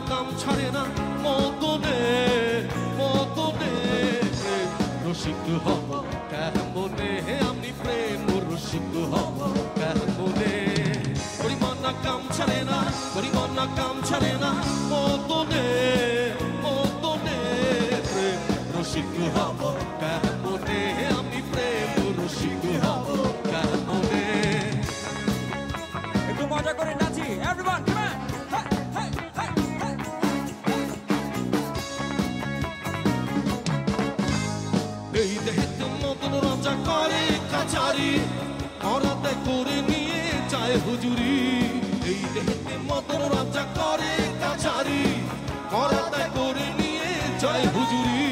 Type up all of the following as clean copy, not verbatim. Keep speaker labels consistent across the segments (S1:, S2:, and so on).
S1: কাম ছাড়ে না মদনে মদনে রসিক হব কেমনে আমি প্রেম রসিক হব কেমনে পরিমানা কাম ছাড়ে না পরিমানা কাম ছাড়ে না মদনে মদনে প্রেম রসিক হব কেমনে আমি প্রেম রসিক হব কেমনে
S2: একটু মজা করে নাচি এভরিওয়ান কাম অন
S1: এই দেহেতে মদন রাজা করে কাচারি মরাতে করে নিয়ে যায় হুজুরি এই দেহেতে মদন রাজা করে কাচারি মরাতে করে নিয়ে যায় হুজুরি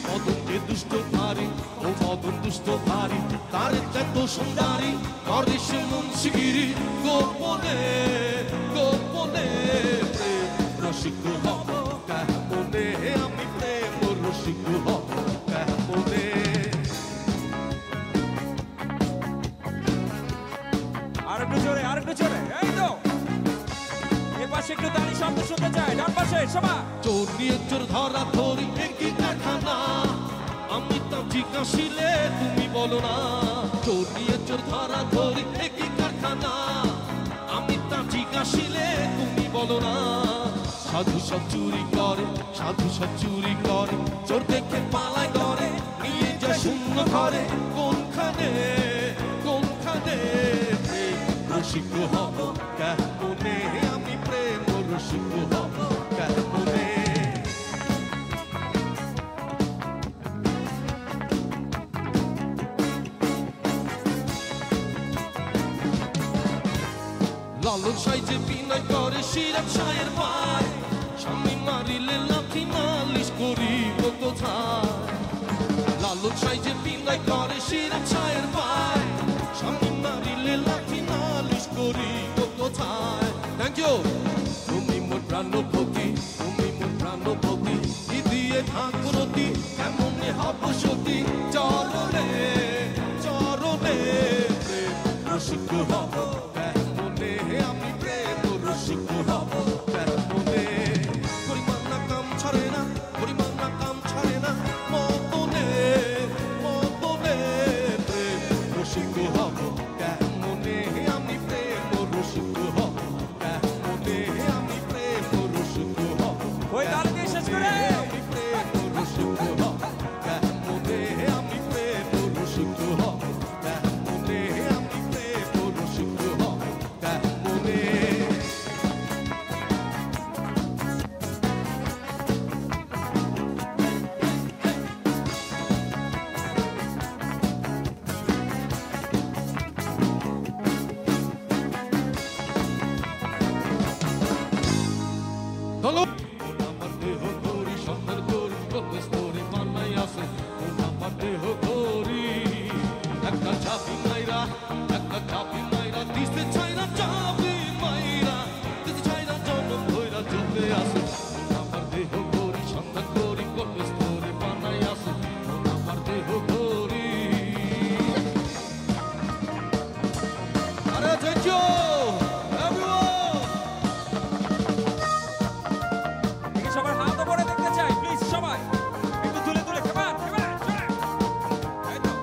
S1: মদনকে দুষ্ট ভারী ও মদন দুষ্ট ভারী তার এত সুন্দরী করে সে মুন্সিগিরি গোপনে গোপনে প্রেম রসিক হব কেমনে আমি প্রেম রসিক হব কেমনে
S2: আরেকটু জোরে এই তো এ পাশে একটু দাঁড়ি শব্দ শুনতে চাই ডান পাশে সবাই
S1: চোর নিয়ে চোর ধরা ধরি একই কারখানা আমি তা জিজ্ঞাসিলে তুমি বলো না চোর নিয়ে চোর ধরা ধরি একই কারখানা আমি তা জিজ্ঞাসিলে তুমি বলো না সাধু সব চুরি করে সাধু সব চুরি করে চোর দেখে পালায় করে নিয়ে যায় শূন্য ঘরে কোনখানে কোনখানে রসিক হব কেমনে আমি প্রেম রসিক হব কেমনে লালন সাইজে বিনয় করে সিরাজ সাহের পায় স্বামী মারিলে লাঠি নালিশ করিব কোথায় লালন সাইজে বিনয় করে সিরাজ সাহের পায় স্বামী মারিলে লাঠি নালিশ করিব কোথায় থ্যাংক ইউ তুমি মোর প্রাণপতি তুমি মোর প্রাণপতি দিয়ে ঠাকুরতি কেমনে হব সতী চরণে চরণে প্রেম রসিক হব কেমনে আমি প্রেম রসিক হব কেমনে পরিমানা কাম ছাড়ে না পরিমানা কাম ছাড়ে না মদনে মদনে প্রেম রসিক হব কেমনে আমি প্রেম রসিক হব কেমনে আমি প্রেম রসিক হব
S2: ওই তালে দিয়ে শেষ করে
S1: আমি প্রেম রসিক হব কেমনে আমি প্রেম রসিক হব কেমনে আমি প্রেম রসিক হব কেমনে হ্যালো আমার দেহ করি সন্ধান করি কত স্তরে মানাই আছে আমার দেহ করি একটা চাবি মাইরা দিতে চাই না চাবি মাইরা দিতে চাই না জনম ধইরা চলতে আছে আমার দেহ করি সন্ধান করি কত স্তরে মানাই আছে আমার দেহ করি আরে দেখো
S2: সবার হাত উপরে দেখতে চাই প্লিজ সবাই একটু তুলে তুলে কাম অন এই তো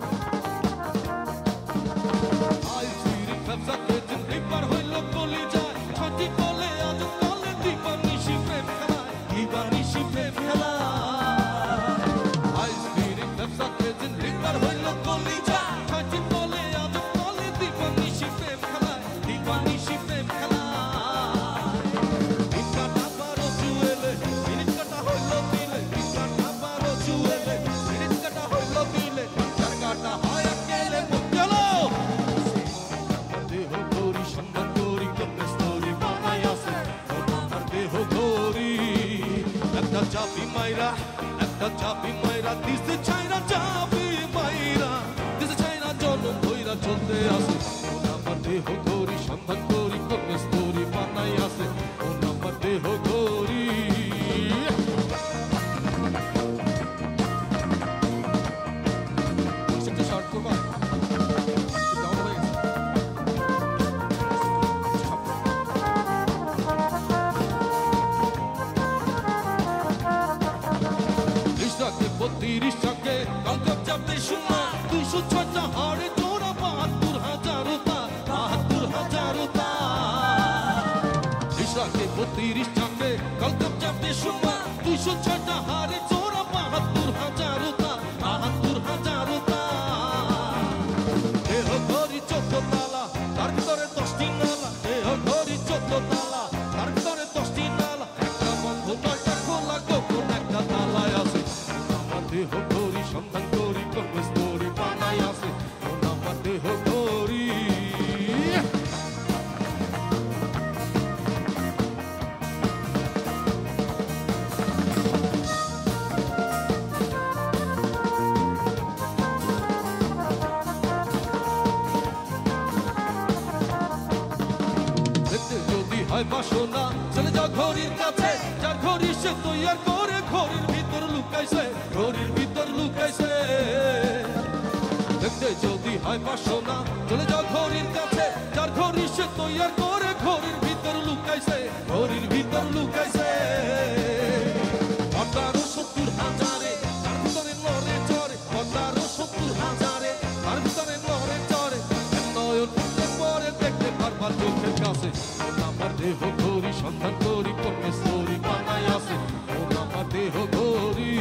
S1: আই ফিরি ফেফসাতে জিন্দিবার হইল কলি যায় ছটি কলে আজ কলে দিবানিশি প্রেম খেলায় দিবানিশি প্রেম খেলায় আই ফিরি ফেফসাতে জিন্দিবার হইল কলি যায় ছটি কলে আজ কলে দিবানিশি প্রেম খেলায় দিবানিশি প্রেম খেলায় ইকাটা বারো জুয়েলে মিনিট কাটা হইল দিলে ইকাটা বারো জুয়েলে মিনিট কাটা হইল দিলে চার কাটা হয় একেলে চলো দেহ গৌরী সন্ধান করি কত স্তরে বানাই আছে আমার দেহ গৌরী একটা চাবি মাইরা দিতে চাই না চাবি মাইরা দিতে চাই না জনম ধইরা চলতে আছে আমার দেহ গৌরী সন্ধান করি কত স্তরে বানাই আছে আমার দেহ গৌরী সেটা শর্ট করবা 30 চাপে কলকাপ চাপে সুমা 206টা হারে চোরা 72,000 তাল 72,000 তাল দেহ ঘড়ি 14 তালা তার ভিতরে 10টি নালা দেহ ঘড়ি 14 তালা তার ভিতরে 10টি নালা একটা বন্ধ 9টা খোলা গোপন একটা তালায় আছে আমার দেহ ঘড়ি সন্ধান করি কোন স্টোরি বানাই আছে আমার দেহ ঘড়ি যদি হয় বাসনা চলে যাও ঘড়ির কাছে যার ঘড়ি সে তৈয়ার করে ঘড়ির ভিতর লুকাইছে ঘড়ির ভিতর লুকাইছে দেখতে যদি হয় বাসনা চলে যাও ঘড়ির কাছে যার ঘড়ি সে তৈয়ার করে ঘড়ির ভিতর লুকাইছে ঘড়ির ভিতর লুকাইছে 18,70,000 তার ভিতরে লড়ে চড়ে 18,70,000 তার ভিতরে লড়ে চড়ে নয়ন পরে দেখতে বারবার চোখের কাছে আমার দেহ ঘড়ি সন্ধান করি কোন স্টোরি বানাই আছে আমার দেহ ঘড়ি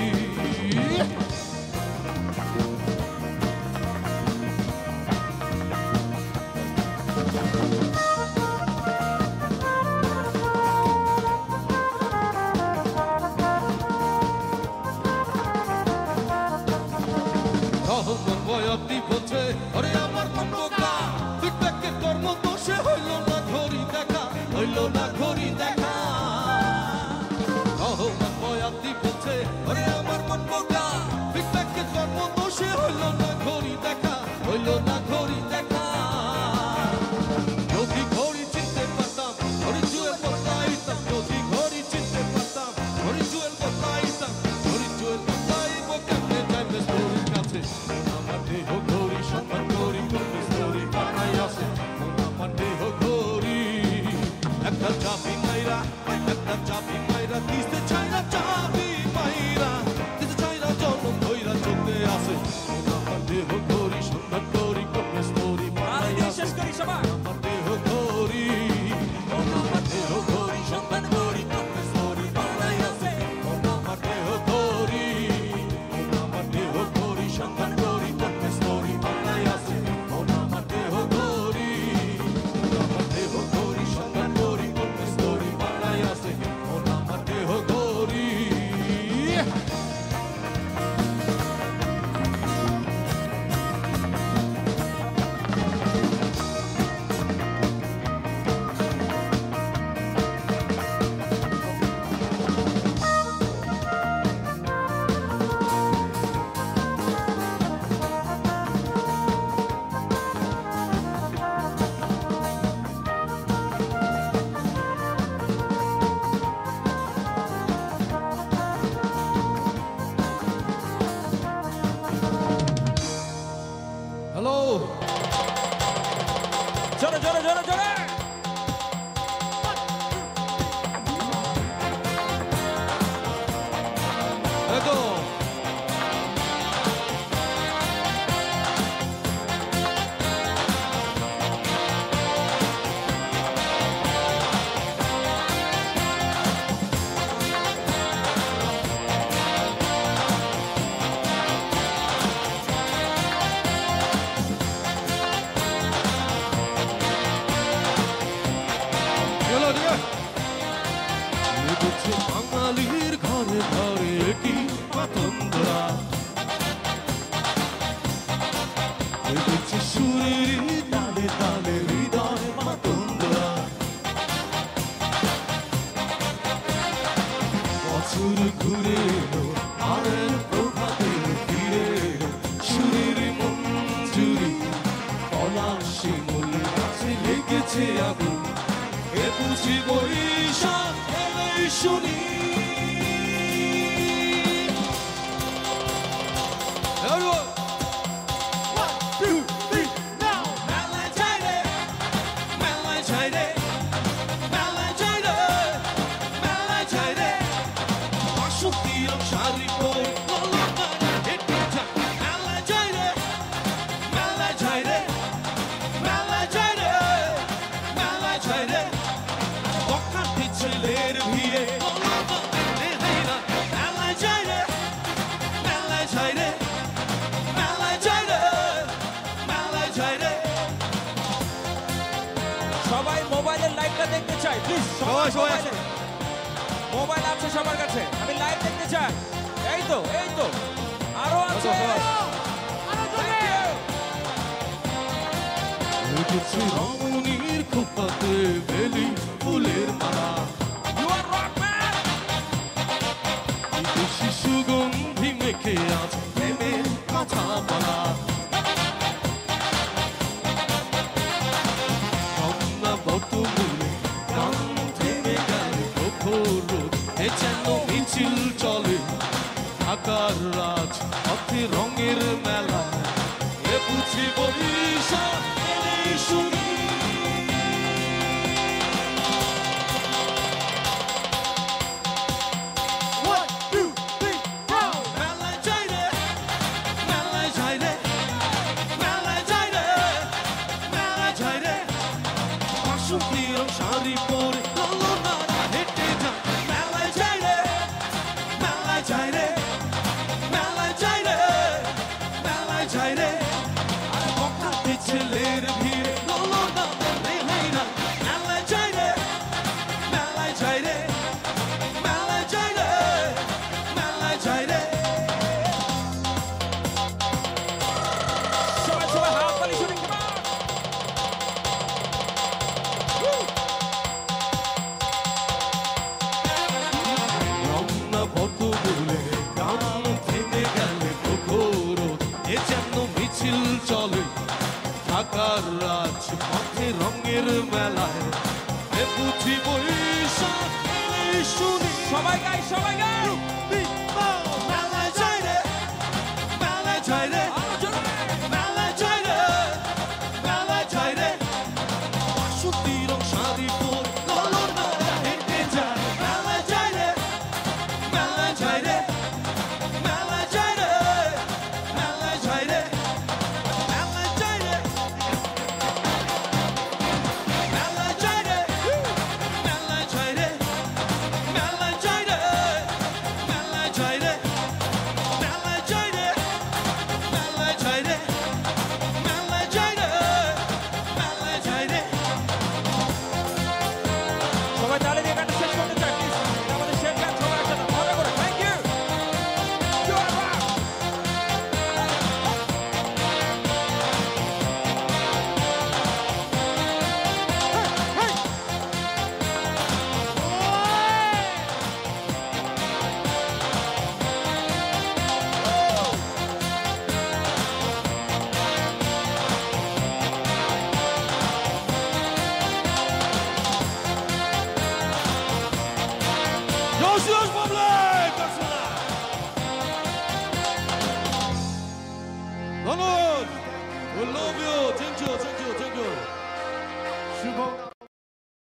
S1: মন বয়াতি বলছে আরে আমার মন বোকা ফিডব্যাকের কর্ম দোষে হইল না ঘড়ি দেখা হইল না ঘড়ি দেখা মন বয়াতি বলছে আরে আমার মন বোকা ফিডব্যাকের কর্ম দোষে হইল না ঘড়ি দেখা হইল না ঘড়ি দেখা যদি ঘড়ি চিনতে পারতাম ঘড়ি জুয়েল বদলাইতাম যদি ঘড়ি চিনতে পারতাম ঘড়ি জুয়েল বদলাইতাম ঘড়ি জুয়েল বদলাইব কেমনে যাইবে স্টোরির কাছে আমার দেহ ঘড়ি সন্ধান করি কোন স্টোরি বানাই আছে আমার দেহ ঘড়ি একটা চাবি মাইরা দিতে চাই না চাবি মাইরা দিতে চাই না জন্ম ধইরা চলতে আছে আমার দেহ ঘড়ি সন্ধান করি কোন স্টোরি বানাই আছে
S2: শেষ করি সবাই
S1: আমার দেহ ঘড়ি আমার দেহ ঘড়ি সন্ধান করি কোন স্টোরি বানাই আছে আমার দেহ ঘড়ি আমার দেহ ঘড়ি সন্ধান করি কোন স্টোরি বানাই আছে আমার দেহ ঘড়ি আমার দেহ ঘড়ি সন্ধান করি কোন স্টোরি বানাই আছে আমার দেহ ঘড়ি হ্যালো
S2: জোরে জোরে জোরে জোরে
S1: দেখো বাঙালির ঘরে ঘরে কি মাতন্দরা সুরের তালে তালে হৃদয় মাতন্দরা বছর ঘুরে এলো আরের প্রভাতে ফিরে এলো সুরের মঞ্জুরি পলাশ শিমুল গাছে লেগেছে আগুন এ বুঝি বৈশাখ এলেই শুনি ছেলের
S2: প্লিজ
S1: সবাই সবাই আসো।
S2: মোবাইল আছে সবার কাছে, আমি লাইভ দেখতে চাই। এই তো আরো আছে।
S1: রেখেছি রমণীর খোপাতে বেলি ফুলের মালা,
S2: You are rock man.
S1: বিদেশি সুগন্ধি মেখে আজ প্রেমের কথা বলা। রমনা বটমূলে গান থেমে গেলে প্রখর এ যেন মিছিল চলে ঢাকার রাজ পথে রঙের মেলা, এ বুঝি বরিশাল এলেই শুনি। One, two, three, four. মেলায় যাই রে, মেলায় যাই রে, মেলায় যাই রে, মেলায় যাই রে। বাসন্তী রং শাড়ি পরে ললনারা হেঁটে যায়। মেলায় যাই রে, মেলায় যাই রে, মেলায় যাই রে, মেলায় যাই রে। আরে বখাতে ছেলের ভিড়ে ললনারা রেহাই না। মেলায় যাই রে, মেলায় যাই রে, মেলায় যাই রে, মেলায় যাই রে।
S2: সবাই হাত তালি শুনি, come on.
S1: রমনা বটমূলে গান থেমে গেলে প্রখর এ যেন মিছিল চলে ঢাকার রাজ পথে রঙের মেলায়, এ বুঝি বৈশাখ এলেই শুনি।
S2: সবাই গাই
S1: বিপ্লব